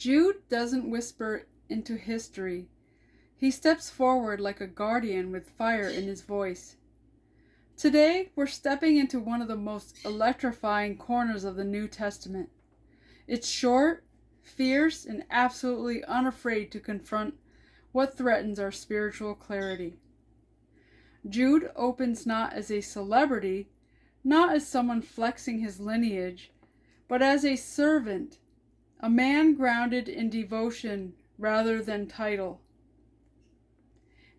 Jude doesn't whisper into history. He steps forward like a guardian with fire in his voice. Today, we're stepping into one of the most electrifying corners of the New Testament. It's short, fierce, and absolutely unafraid to confront what threatens our spiritual clarity. Jude opens not as a celebrity, not as someone flexing his lineage, but as a servant, a man grounded in devotion rather than title.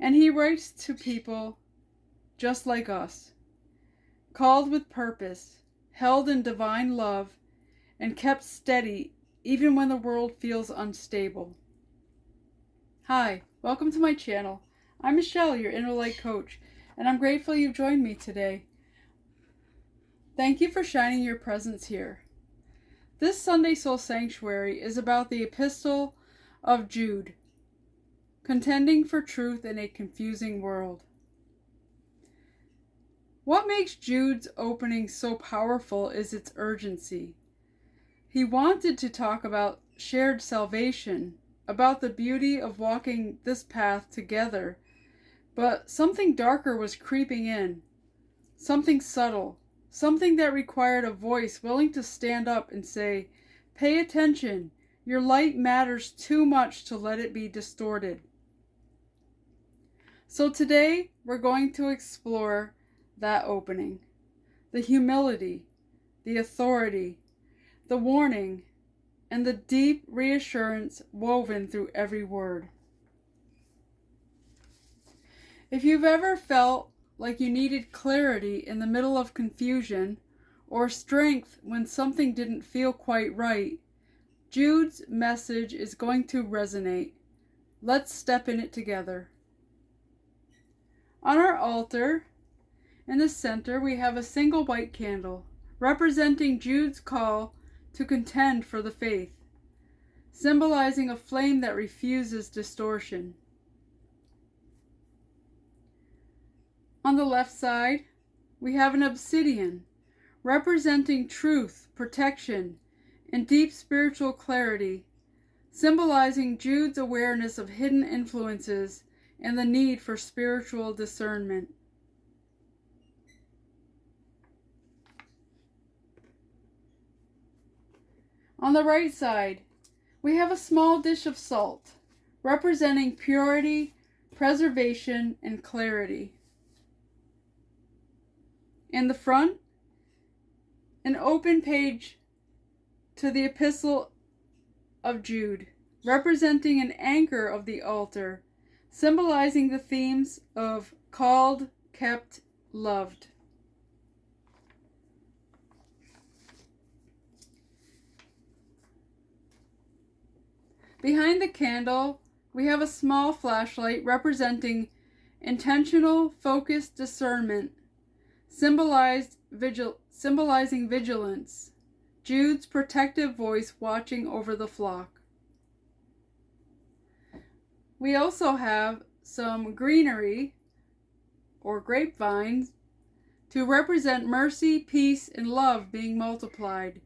And he writes to people just like us, called with purpose, held in divine love, and kept steady even when the world feels unstable. Hi, welcome to my channel. I'm Michelle, your inner light coach, and I'm grateful you've joined me today. Thank you for shining your presence here. This Sunday Soul Sanctuary is about the Epistle of Jude, contending for truth in a confusing world. What makes Jude's opening so powerful is its urgency. He wanted to talk about shared salvation, about the beauty of walking this path together, but something darker was creeping in, something subtle, something that required a voice willing to stand up and say, "Pay attention, your light matters too much to let it be distorted." So today, we're going to explore that opening, the humility, the authority, the warning, and the deep reassurance woven through every word. If you've ever felt like you needed clarity in the middle of confusion, or strength when something didn't feel quite right, Jude's message is going to resonate. Let's step in it together. On our altar, in the center, we have a single white candle, representing Jude's call to contend for the faith, symbolizing a flame that refuses distortion. On the left side, we have an obsidian, representing truth, protection, and deep spiritual clarity, symbolizing Jude's awareness of hidden influences and the need for spiritual discernment. On the right side, we have a small dish of salt, representing purity, preservation, and clarity. In the front, an open page to the Epistle of Jude, representing an anchor of the altar, symbolizing the themes of called, kept, loved. Behind the candle, we have a small flashlight representing intentional, focused discernment, symbolizing vigilance, Jude's protective voice watching over the flock. We also have some greenery, or grapevines, to represent mercy, peace, and love being multiplied,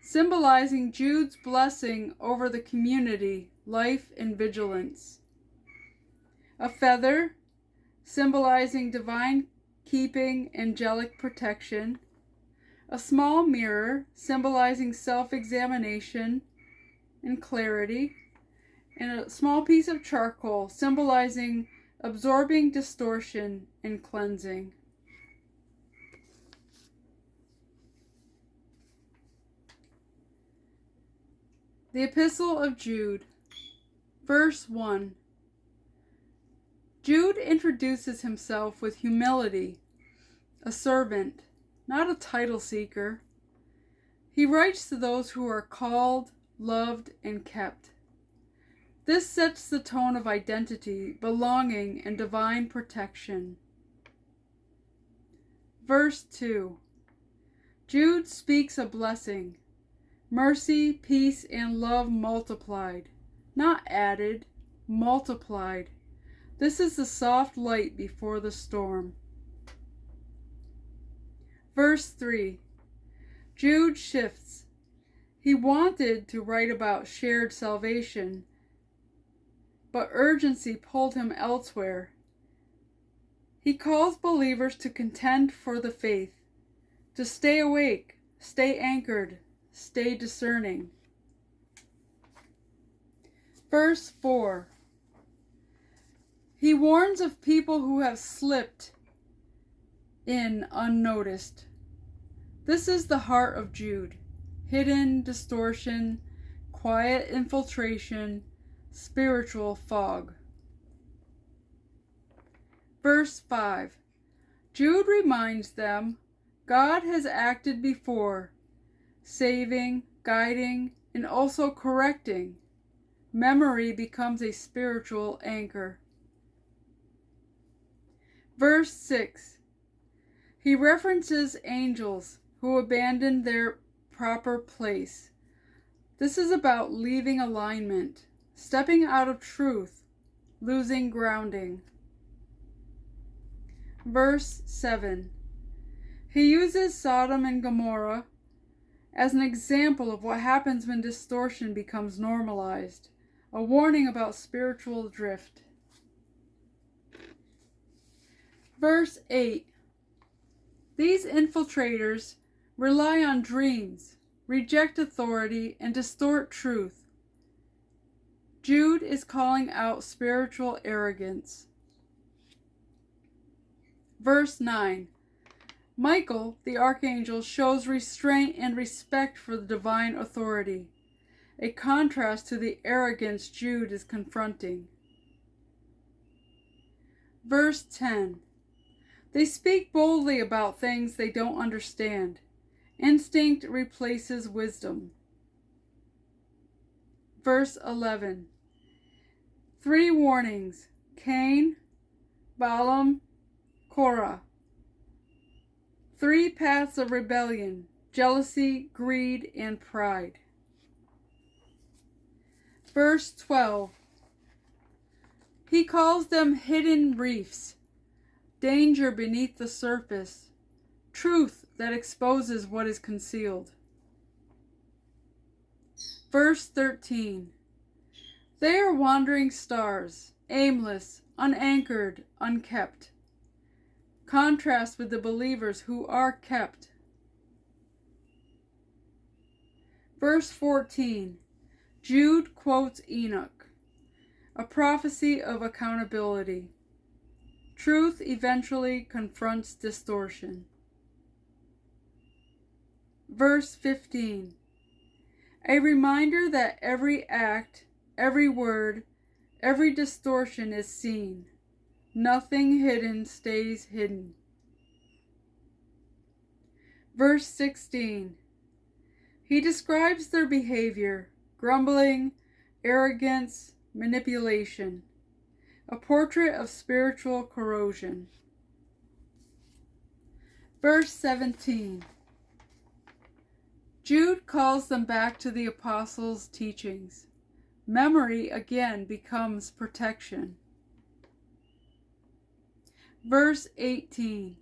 symbolizing Jude's blessing over the community, life, and vigilance. A feather, symbolizing divine keeping, angelic protection. A small mirror, symbolizing self-examination and clarity. And a small piece of charcoal, symbolizing absorbing distortion and cleansing. The Epistle of Jude, verse 1. Jude introduces himself with humility, a servant, not a title seeker. He writes to those who are called, loved, and kept. This sets the tone of identity, belonging, and divine protection. Verse 2. Jude speaks a blessing, mercy, peace, and love multiplied, not added, multiplied. This is the soft light before the storm. Verse 3. Jude shifts. He wanted to write about shared salvation, but urgency pulled him elsewhere. He calls believers to contend for the faith, to stay awake, stay anchored, stay discerning. Verse 4. He warns of people who have slipped in unnoticed. This is the heart of Jude. Hidden distortion, quiet infiltration, spiritual fog. Verse 5. Jude reminds them God has acted before, saving, guiding, and also correcting. Memory becomes a spiritual anchor. Verse 6. He references angels who abandoned their proper place. This is about leaving alignment, stepping out of truth, losing grounding. Verse 7. He uses Sodom and Gomorrah as an example of what happens when distortion becomes normalized, a warning about spiritual drift. Verse 8. These infiltrators rely on dreams, reject authority, and distort truth. Jude is calling out spiritual arrogance. Verse 9. Michael, the archangel, shows restraint and respect for the divine authority, a contrast to the arrogance Jude is confronting. Verse 10. They speak boldly about things they don't understand. Instinct replaces wisdom. Verse 11. 3 warnings: Cain, Balaam, Korah. 3 paths of rebellion: jealousy, greed, and pride. Verse 12. He calls them hidden reefs, danger beneath the surface, truth that exposes what is concealed. Verse 13. They are wandering stars, aimless, unanchored, unkept. Contrast with the believers who are kept. Verse 14. Jude quotes Enoch, a prophecy of accountability. Truth eventually confronts distortion. Verse 15. A reminder that every act, every word, every distortion is seen. Nothing hidden stays hidden. Verse 16. He describes their behavior: grumbling, arrogance, manipulation. A portrait of spiritual corrosion. Verse 17. Jude calls them back to the apostles' teachings. Memory again becomes protection. Verse 18.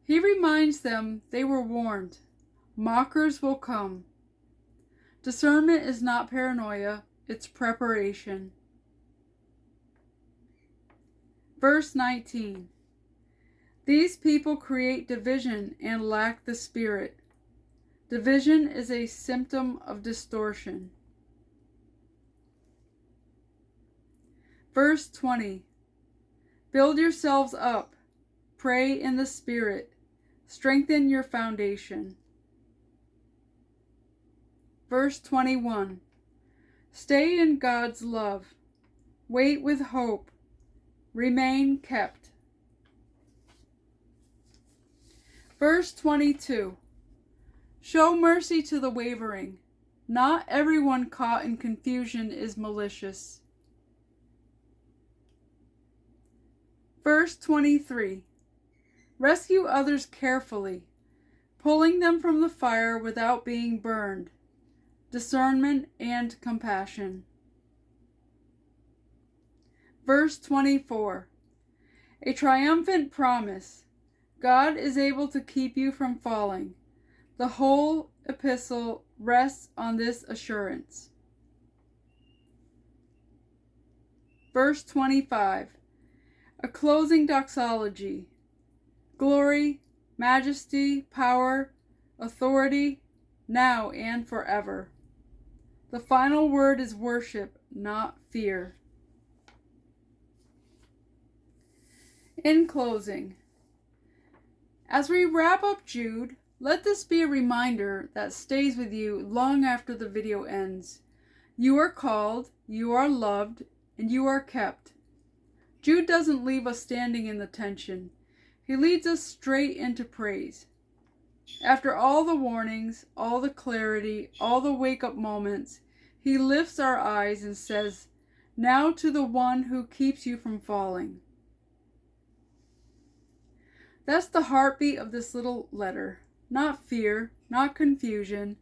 He reminds them they were warned. Mockers will come. Discernment is not paranoia, it's preparation. Verse 19. These people create division and lack the Spirit. Division is a symptom of distortion. Verse 20. Build yourselves up. Pray in the Spirit. Strengthen your foundation. Verse 21. Stay in God's love. Wait with hope. Remain kept. Verse 22. Show mercy to the wavering. Not everyone caught in confusion is malicious. Verse 23. Rescue others carefully, pulling them from the fire without being burned. Discernment and compassion. Verse 24. A triumphant promise. God is able to keep you from falling. The whole epistle rests on this assurance. Verse 25. A closing doxology. Glory, majesty, power, authority, now and forever. The final word is worship, not fear. In closing, as we wrap up Jude, let this be a reminder that stays with you long after the video ends. You are called, you are loved, and you are kept. Jude doesn't leave us standing in the tension. He leads us straight into praise. After all the warnings, all the clarity, all the wake-up moments, he lifts our eyes and says, "Now to the one who keeps you from falling." That's the heartbeat of this little letter. Not fear, not confusion,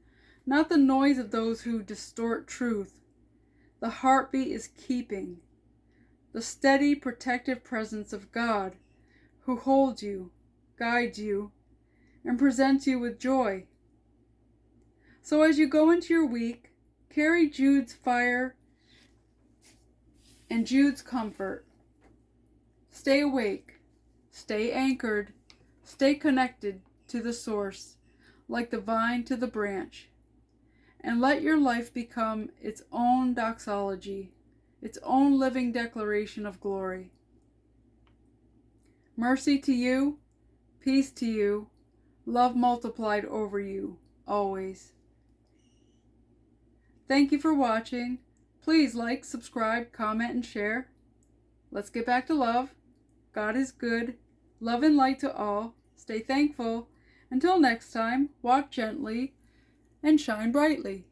not the noise of those who distort truth. The heartbeat is keeping. The steady, protective presence of God, who holds you, guides you, and presents you with joy. So as you go into your week, carry Jude's fire and Jude's comfort. Stay awake, stay anchored, stay connected to the source, like the vine to the branch, and let your life become its own doxology, its own living declaration of glory. Mercy to you, peace to you, love multiplied over you, always. Thank you for watching. Please like, subscribe, comment, and share. Let's get back to love. God is good. Love and light to all. Stay thankful. Until next time, walk gently and shine brightly.